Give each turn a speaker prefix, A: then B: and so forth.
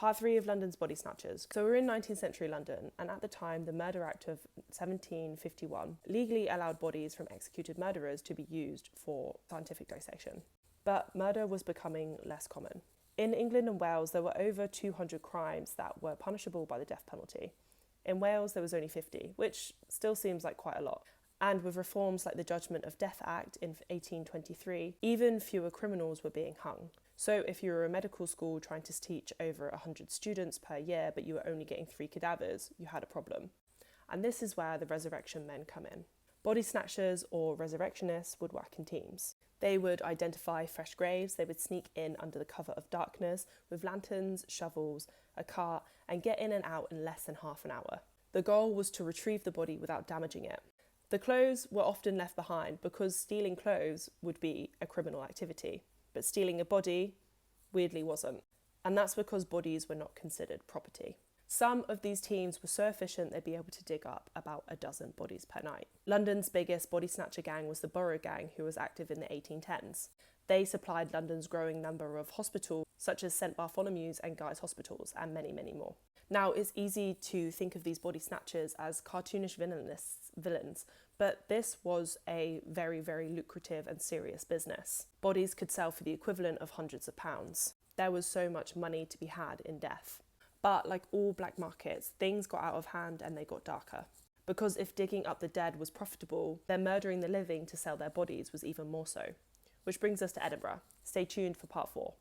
A: Part 3 of London's body snatchers. So we're in 19th century London, and at the time, the Murder Act of 1751 legally allowed bodies from executed murderers to be used for scientific dissection. But murder was becoming less common. In England and Wales, there were over 200 crimes that were punishable by the death penalty. In Wales, there was only 50, which still seems like quite a lot. And with reforms like the Judgment of Death Act in 1823, even fewer criminals were being hung. So if you were a medical school trying to teach over 100 students per year, but you were only getting 3 cadavers, you had a problem. And this is where the resurrection men come in. Body snatchers or resurrectionists would work in teams. They would identify fresh graves, they would sneak in under the cover of darkness with lanterns, shovels, a cart, and get in and out in less than half an hour. The goal was to retrieve the body without damaging it. The clothes were often left behind because stealing clothes would be a criminal activity, but stealing a body weirdly wasn't. And that's because bodies were not considered property. Some of these teams were so efficient they'd be able to dig up about a dozen bodies per night. London's biggest body snatcher gang was the Borough Gang, who was active in the 1810s. They supplied London's growing number of hospitals, such as St Bartholomew's and Guy's hospitals, and many, many more. Now, it's easy to think of these body snatchers as cartoonish villains, but this was a very, very lucrative and serious business. Bodies could sell for the equivalent of hundreds of pounds. There was so much money to be had in death. But like all black markets, things got out of hand and they got darker. Because if digging up the dead was profitable, then murdering the living to sell their bodies was even more so. Which brings us to Edinburgh. Stay tuned for part 4.